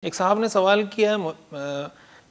ایک صاحب نے سوال کیا ہے،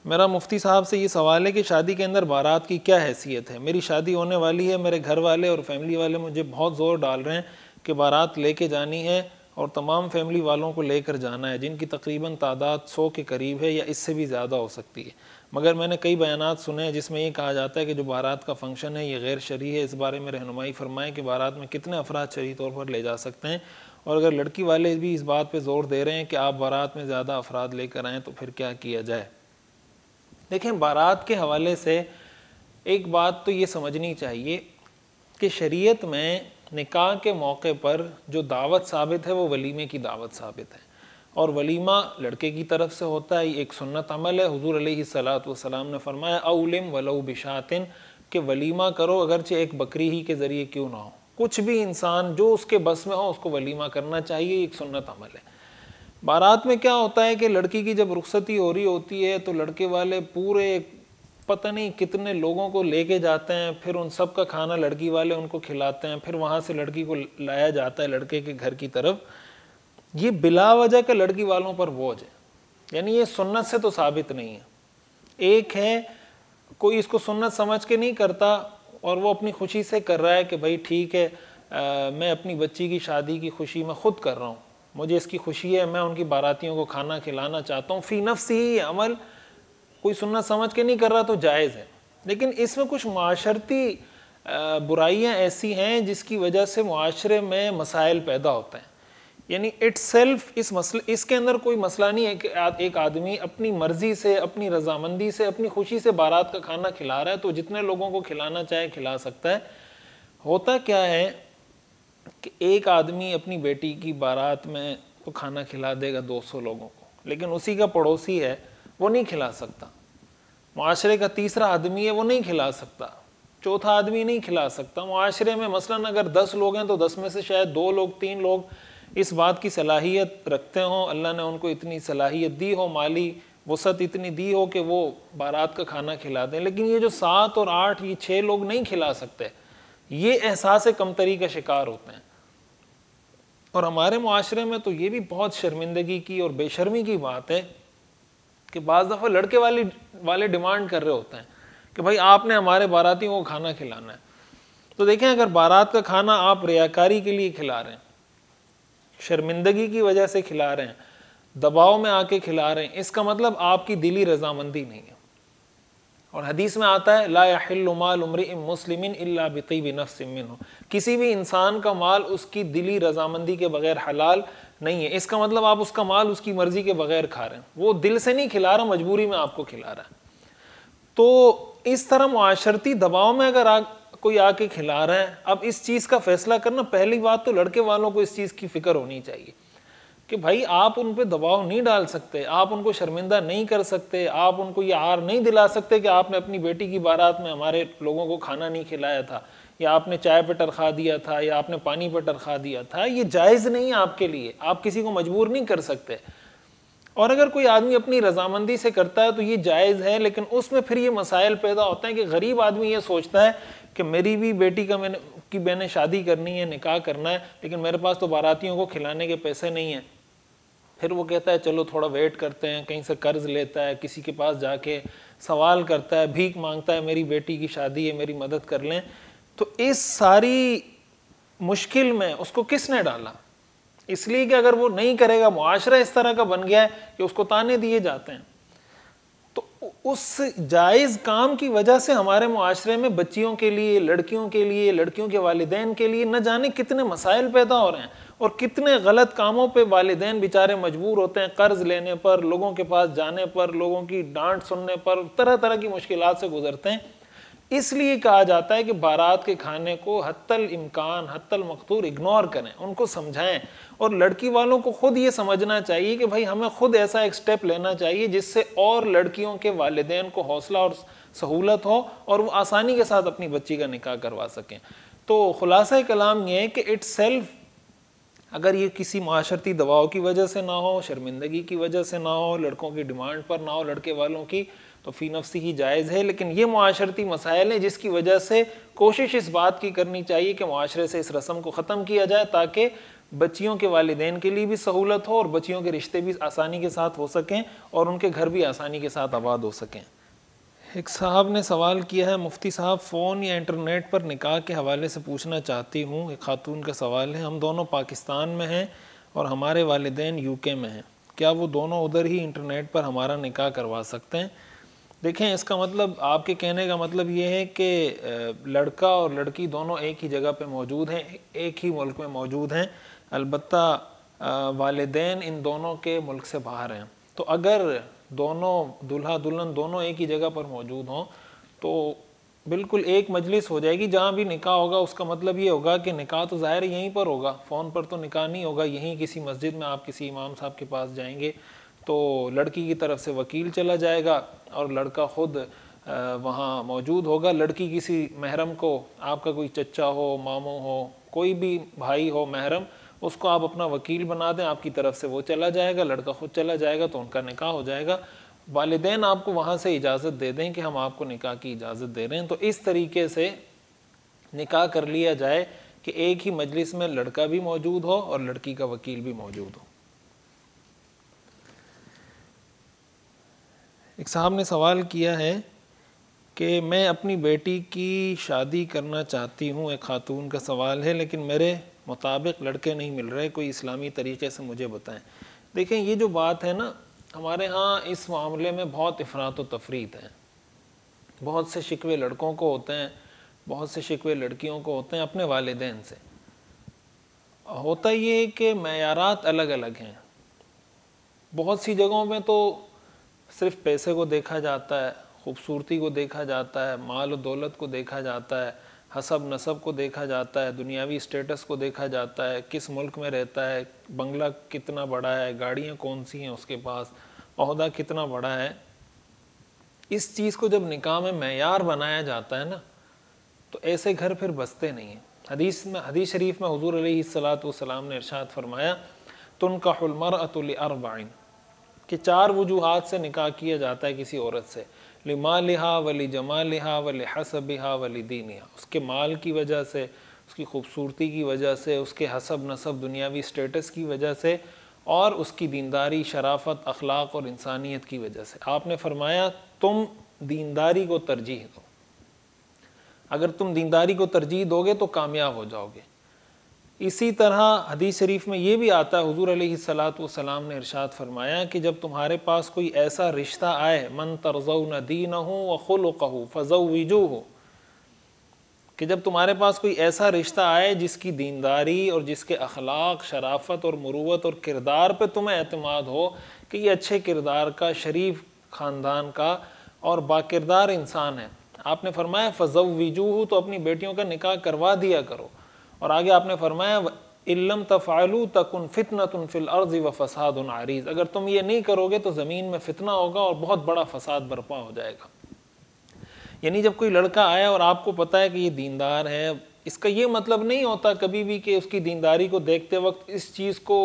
میرا مفتی صاحب سے یہ سوال ہے کہ شادی کے اندر بارات کی کیا حیثیت ہے؟ میری شادی ہونے والی ہے، میرے گھر والے اور فیملی والے مجھے بہت زور ڈال رہے ہیں کہ بارات لے کے جانی ہے اور تمام فیملی والوں کو لے کر جانا ہے، جن کی تقریباً تعداد 100 کے قریب ہے یا اس سے بھی زیادہ ہو سکتی ہے، مگر میں نے کئی بیانات سنے ہیں جس میں یہ کہا جاتا ہے کہ جو بارات کا فنکشن ہے یہ غیر شرعی ہے۔ اس بارے میں رہنمائی فرمائیں کہ بارات میں کتنے افراد شرعی طور پر لے جا سکتے ہیں، اور اگر لڑکی والے بھی اس بات پہ زور دے رہے ہیں کہ آپ بارات میں زیادہ افراد لے کر آئیں تو پھر کیا کیا جائے؟ دیکھیں، بارات کے حوالے سے ایک بات تو یہ سمجھنی چاہیے کہ شریعت میں نکاح کے موقع پر جو دعوت ثابت ہے وہ ولیمے کی دعوت ثابت ہے، اور ولیمہ لڑکے کی طرف سے ہوتا ہے، ایک سنت عمل ہے۔ حضور علیہ الصلوۃ والسلام نے فرمایا اولم ولو بشاتن، کہ ولیمہ کرو اگرچہ ایک بکری ہی کے ذریعے کیوں نہ ہو، کچھ بھی انسان جو اس کے بس میں ہو اس کو ولیمہ کرنا چاہیے، ایک سنت عمل ہے۔ بارات میں کیا ہوتا ہے کہ لڑکی کی جب رخصتی ہو رہی ہوتی ہے تو لڑکے والے پورے پتہ نہیں کتنے لوگوں کو لے کے جاتے ہیں، پھر ان سب کا کھانا لڑکی والے ان کو کھلاتے ہیں، پھر وہاں سے لڑکی کو لایا جاتا ہے لڑکے کے گھر کی طرف۔ یہ بلا وجہ کا لڑکی والوں پر بوجھ ہے، یعنی یہ سنت سے تو ثابت نہیں ہے۔ ایک ہے کوئی اس کو سنت سمجھ کے نہیں کرتا اور وہ اپنی خوشی سے کر رہا ہے کہ بھائی ٹھیک ہے، میں اپنی بچی کی شادی کی خوشی میں خود کر رہا ہوں، مجھے اس کی خوشی ہے، میں ان کی باراتیوں کو کھانا کھلانا چاہتا ہوں، فی نفسی ہی عمل کوئی سنت سمجھ کے نہیں کر رہا تو جائز ہے۔ لیکن اس میں کچھ معاشرتی برائیاں ایسی ہیں جس کی وجہ سے معاشرے میں مسائل پیدا ہوتے ہیں، یعنی اٹ سیلف اس کے اندر کوئی مسئلہ نہیں ہے کہ ایک آدمی اپنی مرضی سے، اپنی رضامندی سے، اپنی خوشی سے بارات کا کھانا کھلا رہا ہے تو جتنے لوگوں کو کھلانا چاہے کھلا سکتا ہے۔ ہوتا کیا ہے کہ ایک آدمی اپنی بیٹی کی بارات میں تو کھانا کھلا دے گا 200 لوگوں کو، لیکن اسی کا پڑوسی ہے وہ نہیں کھلا سکتا، معاشرے کا تیسرا آدمی ہے وہ نہیں کھلا سکتا، چوتھا آدمی نہیں کھلا سکتا۔ معاشرے میں مثلاً اگر 10 لوگ ہیں تو 10 میں سے شاید 2 لوگ 3 لوگ اس بات کی صلاحیت رکھتے ہوں، اللہ نے ان کو اتنی صلاحیت دی ہو، مالی وسعت اتنی دی ہو کہ وہ بارات کا کھانا کھلا دیں، لیکن یہ جو 7 اور 8 یہ 6 لوگ نہیں کھلا سکتے، یہ احساس کمتری کا شکار ہوتے ہیں۔ اور ہمارے معاشرے میں تو یہ بھی بہت شرمندگی کی اور بے شرمی کی بات ہے کہ بعض دفعہ لڑکے والے ڈیمانڈ کر رہے ہوتے ہیں کہ بھائی آپ نے ہمارے باراتیوں کو کھانا کھلانا ہے۔ تو دیکھیں، اگر بارات کا کھانا آپ ریاکاری کے لیے کھلا رہے ہیں، شرمندگی کی وجہ سے کھلا رہے ہیں، دباؤ میں آ کے کھلا رہے ہیں، اس کا مطلب آپ کی دلی رضامندی نہیں ہے۔ اور حدیث میں آتا ہے لا یحل مال امرئ مسلم الا بطیب نفس منہ، کسی بھی انسان کا مال اس کی دلی رضامندی کے بغیر حلال نہیں ہے۔ اس کا مطلب آپ اس کا مال اس کی مرضی کے بغیر کھا رہے ہیں، وہ دل سے نہیں کھلا رہا، مجبوری میں آپ کو کھلا رہا ہے۔ تو اس طرح معاشرتی دباؤ میں اگر کوئی آ کے کھلا رہا ہے، اب اس چیز کا فیصلہ کرنا، پہلی بات تو لڑکے والوں کو اس چیز کی فکر ہونی چاہیے کہ بھائی آپ ان پہ دباؤ نہیں ڈال سکتے، آپ ان کو شرمندہ نہیں کر سکتے، آپ ان کو یہ عار نہیں دلا سکتے کہ آپ نے اپنی بیٹی کی بارات میں ہمارے لوگوں کو کھانا نہیں کھلایا تھا، یا آپ نے چائے پہ ٹرخا دیا تھا، یا آپ نے پانی پہ ٹرخا دیا تھا۔ یہ جائز نہیں ہے آپ کے لیے، آپ کسی کو مجبور نہیں کر سکتے۔ اور اگر کوئی آدمی اپنی رضامندی سے کرتا ہے تو یہ جائز ہے، لیکن اس میں پھر یہ مسائل پیدا ہوتے ہیں کہ غریب آدمی یہ سوچتا ہے کہ میری بھی بیٹی میں نے شادی کرنی ہے، نکاح کرنا ہے، لیکن میرے پاس تو باراتیوں کو کھلانے کے پیسے نہیں ہیں۔ پھر وہ کہتا ہے چلو تھوڑا ویٹ کرتے ہیں، کہیں سے قرض لیتا ہے، کسی کے پاس جا کے سوال کرتا ہے، بھیک مانگتا ہے، میری بیٹی کی شادی ہے، میری مدد کر لیں۔ تو اس ساری مشکل میں اس کو کس نے ڈالا؟ اس لیے کہ اگر وہ نہیں کرے گا، معاشرہ اس طرح کا بن گیا ہے کہ اس کو تانے دیے جاتے ہیں۔ تو اس جائز کام کی وجہ سے ہمارے معاشرے میں بچیوں کے لیے، لڑکیوں کے لیے، لڑکیوں کے والدین کے لیے نہ جانے کتنے مسائل پیدا ہو رہے ہیں، اور کتنے غلط کاموں پہ والدین بیچارے مجبور ہوتے ہیں، قرض لینے پر، لوگوں کے پاس جانے پر، لوگوں کی ڈانٹ سننے پر، طرح طرح کی مشکلات سے گزرتے ہیں۔ اس لیے کہا جاتا ہے کہ بارات کے کھانے کو حتی الامکان، حتی المقدور اگنور کریں، ان کو سمجھائیں، اور لڑکی والوں کو خود یہ سمجھنا چاہیے کہ بھائی ہمیں خود ایسا ایک سٹیپ لینا چاہیے جس سے اور لڑکیوں کے والدین کو حوصلہ اور سہولت ہو اور وہ آسانی کے ساتھ اپنی بچی کا نکاح کروا سکیں۔ تو خلاصہ کلام یہ ہے کہ اٹ سیلف اگر یہ کسی معاشرتی دباؤ کی وجہ سے نہ ہو، شرمندگی کی وجہ سے نہ ہو، لڑکوں کی ڈیمانڈ پر نہ ہو، لڑکے والوں کی، تو فی نفسی ہی جائز ہے۔ لیکن یہ معاشرتی مسائل ہیں جس کی وجہ سے کوشش اس بات کی کرنی چاہیے کہ معاشرے سے اس رسم کو ختم کیا جائے تاکہ بچیوں کے والدین کے لیے بھی سہولت ہو اور بچیوں کے رشتے بھی آسانی کے ساتھ ہو سکیں اور ان کے گھر بھی آسانی کے ساتھ آباد ہو سکیں۔ ایک صاحب نے سوال کیا ہے، مفتی صاحب فون یا انٹرنیٹ پر نکاح کے حوالے سے پوچھنا چاہتی ہوں۔ ایک خاتون کا سوال ہے، ہم دونوں پاکستان میں ہیں اور ہمارے والدین یو کے میں ہیں، کیا وہ دونوں ادھر ہی انٹرنیٹ پر ہمارا نکاح کروا سکتے ہیں؟ دیکھیں، اس کا مطلب، آپ کے کہنے کا مطلب یہ ہے کہ لڑکا اور لڑکی دونوں ایک ہی جگہ پہ موجود ہیں، ایک ہی ملک میں موجود ہیں، البتہ والدین ان دونوں کے ملک سے باہر ہیں۔ تو اگر دونوں دلہا دلہن دونوں ایک ہی جگہ پر موجود ہوں تو بالکل ایک مجلس ہو جائے گی جہاں بھی نکاح ہوگا۔ اس کا مطلب یہ ہوگا کہ نکاح تو ظاہر یہیں پر ہوگا، فون پر تو نکاح نہیں ہوگا، یہیں کسی مسجد میں آپ کسی امام صاحب کے پاس جائیں گے تو لڑکی کی طرف سے وکیل چلا جائے گا اور لڑکا خود وہاں موجود ہوگا۔ لڑکی کسی محرم کو، آپ کا کوئی چچا ہو، ماموں ہو، کوئی بھی بھائی ہو محرم، اس کو آپ اپنا وکیل بنا دیں، آپ کی طرف سے وہ چلا جائے گا، لڑکا خود چلا جائے گا تو ان کا نکاح ہو جائے گا۔ والدین آپ کو وہاں سے اجازت دے دیں کہ ہم آپ کو نکاح کی اجازت دے رہے ہیں، تو اس طریقے سے نکاح کر لیا جائے کہ ایک ہی مجلس میں لڑکا بھی موجود ہو اور لڑکی کا وکیل بھی موجود ہو۔ ایک صاحب نے سوال کیا ہے کہ میں اپنی بیٹی کی شادی کرنا چاہتی ہوں، ایک خاتون کا سوال ہے، لیکن میرے مطابق لڑکے نہیں مل رہے، کوئی اسلامی طریقے سے مجھے بتائیں۔ دیکھیں، یہ جو بات ہے نا، ہمارے ہاں اس معاملے میں بہت افراط و تفریط ہے۔ بہت سے شکوے لڑکوں کو ہوتے ہیں، بہت سے شکوے لڑکیوں کو ہوتے ہیں اپنے والدین سے۔ ہوتا یہ ہے کہ معیارات الگ الگ ہیں۔ بہت سی جگہوں میں تو صرف پیسے کو دیکھا جاتا ہے، خوبصورتی کو دیکھا جاتا ہے، مال و دولت کو دیکھا جاتا ہے، حسب نسب کو دیکھا جاتا ہے، دنیاوی سٹیٹس کو دیکھا جاتا ہے، کس ملک میں رہتا ہے، بنگلہ کتنا بڑا ہے، گاڑیاں کون سی ہیں اس کے پاس، عہدہ کتنا بڑا ہے۔ اس چیز کو جب نکاح میں معیار بنایا جاتا ہے نا تو ایسے گھر پھر بستے نہیں ہیں۔ حدیث شریف میں حضور علیہ الصلوۃ نے ارشاد فرمایا، تنکح المرأة لأربع، کہ 4 وجوہات سے نکاح کیا جاتا ہے کسی عورت سے، لمالہا ولجمالہا ولحسبہا ولدینہا، اس کے مال کی وجہ سے، اس کی خوبصورتی کی وجہ سے، اس کے حسب نسب دنیاوی سٹیٹس کی وجہ سے، اور اس کی دینداری، شرافت، اخلاق اور انسانیت کی وجہ سے۔ آپ نے فرمایا تم دینداری کو ترجیح دو، اگر تم دینداری کو ترجیح دو گے تو کامیاب ہو جاؤ گے۔ اسی طرح حدیث شریف میں یہ بھی آتا ہے، حضور علیہ الصلوۃ نے ارشاد فرمایا کہ جب تمہارے پاس کوئی ایسا رشتہ آئے، من ترضون دینہ وخلقہ فزوجوہ، کہ جب تمہارے پاس کوئی ایسا رشتہ آئے جس کی دینداری اور جس کے اخلاق، شرافت اور مروت اور کردار پہ تمہیں اعتماد ہو کہ یہ اچھے کردار کا، شریف خاندان کا اور باکردار انسان ہے، آپ نے فرمایا فزوجوہ، تو اپنی بیٹیوں کا نکاح کروا دیا کرو۔ اور آگے آپ نے فرمایا ان لم تفعلوا تکن فتنۃ فی الارض وفساد عریض، اگر تم یہ نہیں کرو گے تو زمین میں فتنہ ہوگا اور بہت بڑا فساد برپا ہو جائے گا۔ یعنی جب کوئی لڑکا آیا اور آپ کو پتہ ہے کہ یہ دیندار ہے، اس کا یہ مطلب نہیں ہوتا کبھی بھی کہ اس کی دینداری کو دیکھتے وقت اس چیز کو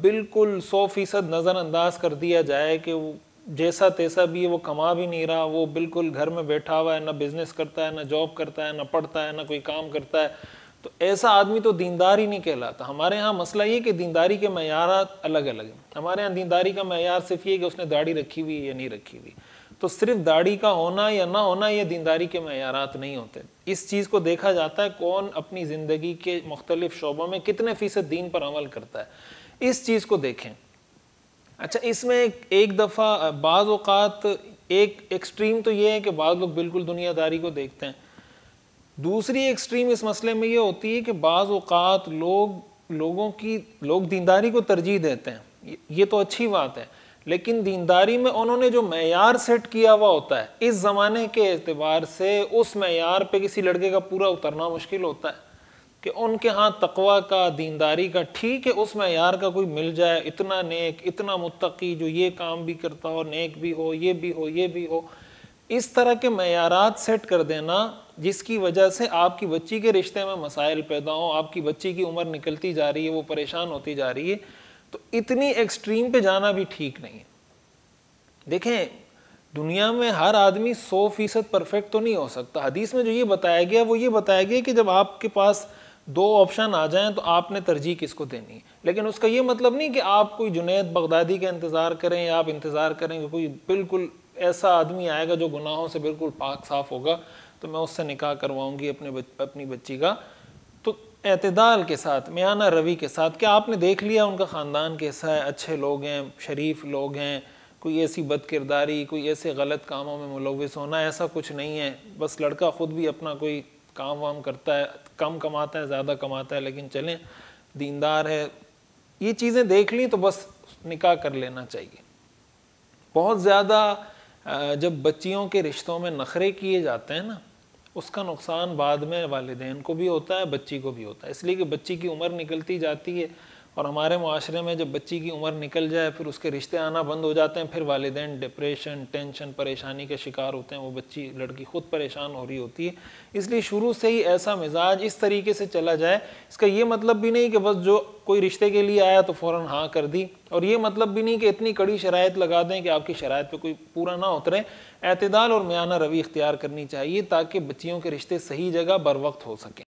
بالکل 100% نظر انداز کر دیا جائے کہ وہ جیسا تیسا بھی ہے، وہ کما بھی نہیں رہا، وہ بالکل گھر میں بیٹھا ہوا ہے، نہ بزنس کرتا ہے، نہ جاب کرتا ہے، نہ پڑھتا ہے، نہ کوئی کام کرتا ہے، تو ایسا آدمی تو دیندار ہی نہیں کہلاتا۔ ہمارے ہاں مسئلہ یہ کہ دینداری کے معیارات الگ الگ ہیں۔ ہمارے ہاں دینداری کا معیار صرف یہ کہ اس نے داڑھی رکھی ہوئی یا نہیں رکھی ہوئی، تو صرف داڑھی کا ہونا یا نہ ہونا یہ دینداری کے معیارات نہیں ہوتے۔ اس چیز کو دیکھا جاتا ہے کون اپنی زندگی کے مختلف شعبوں میں کتنے فیصد دین پر عمل کرتا ہے، اس چیز کو دیکھیں۔ اچھا، اس میں ایک دفعہ بعض اوقات ایک ایکسٹریم تو یہ ہے کہ بعض لوگ بالکل دنیا داری کو دیکھتے ہیں، دوسری ایکسٹریم اس مسئلے میں یہ ہوتی ہے کہ بعض اوقات لوگ دینداری کو ترجیح دیتے ہیں، یہ تو اچھی بات ہے، لیکن دینداری میں انہوں نے جو معیار سیٹ کیا ہوا ہوتا ہے اس زمانے کے اعتبار سے اس معیار پہ کسی لڑکے کا پورا اترنا مشکل ہوتا ہے کہ ان کے ہاں تقوی کا، دینداری کا، ٹھیک ہے اس معیار کا کوئی مل جائے، اتنا نیک، اتنا متقی، جو یہ کام بھی کرتا ہو، نیک بھی ہو، یہ بھی ہو، یہ بھی ہو، اس طرح کے معیارات سیٹ کر دینا جس کی وجہ سے آپ کی بچی کے رشتے میں مسائل پیدا ہوں، آپ کی بچی کی عمر نکلتی جا رہی ہے، وہ پریشان ہوتی جا رہی ہے، تو اتنی ایکسٹریم پہ جانا بھی ٹھیک نہیں ہے۔ دیکھیں، دنیا میں ہر آدمی 100% پرفیکٹ تو نہیں ہو سکتا۔ حدیث میں جو یہ بتایا گیا وہ یہ بتایا گیا کہ جب آپ کے پاس دو آپشن آ جائیں تو آپ نے ترجیح کس کو دینی ہے. لیکن اس کا یہ مطلب نہیں کہ آپ کوئی جنید بغدادی کا انتظار کریں یا آپ انتظار کریں کہ کوئی بالکل ایسا آدمی آئے گا جو گناہوں سے بالکل پاک صاف ہوگا تو میں اس سے نکاح کرواؤں گی اپنی بچی کا. تو اعتدال کے ساتھ، میانہ روی کے ساتھ. کیا آپ نے دیکھ لیا ان کا خاندان کیسا ہے، اچھے لوگ ہیں، شریف لوگ ہیں، کوئی ایسی بد کرداری، کوئی ایسے غلط کاموں میں ملوث ہونا، ایسا کچھ نہیں ہے. بس لڑکا خود بھی اپنا کوئی کام وام کرتا ہے، کم کماتا ہے زیادہ کماتا ہے لیکن چلیں دیندار ہے. یہ چیزیں دیکھ لیں تو بس نکاح کر لینا چاہیے. بہت زیادہ جب بچیوں کے رشتوں میں نخرے کیے جاتے ہیں نا، اس کا نقصان بعد میں والدین کو بھی ہوتا ہے، بچی کو بھی ہوتا ہے. اس لیے کہ بچی کی عمر نکلتی جاتی ہے اور ہمارے معاشرے میں جب بچی کی عمر نکل جائے پھر اس کے رشتے آنا بند ہو جاتے ہیں، پھر والدین ڈپریشن، ٹینشن، پریشانی کے شکار ہوتے ہیں. وہ بچی لڑکی خود پریشان ہو رہی ہوتی ہے. اس لیے شروع سے ہی ایسا مزاج اس طریقے سے چلا جائے. اس کا یہ مطلب بھی نہیں کہ بس جو کوئی رشتے کے لیے آیا تو فوراً ہاں کر دی، اور یہ مطلب بھی نہیں کہ اتنی کڑی شرائط لگا دیں کہ آپ کی شرائط پہ کوئی پورا نہ اترے. اعتدال اور میانہ روی اختیار کرنی چاہیے تاکہ بچیوں کے رشتے صحیح جگہ بر وقت ہو سکیں.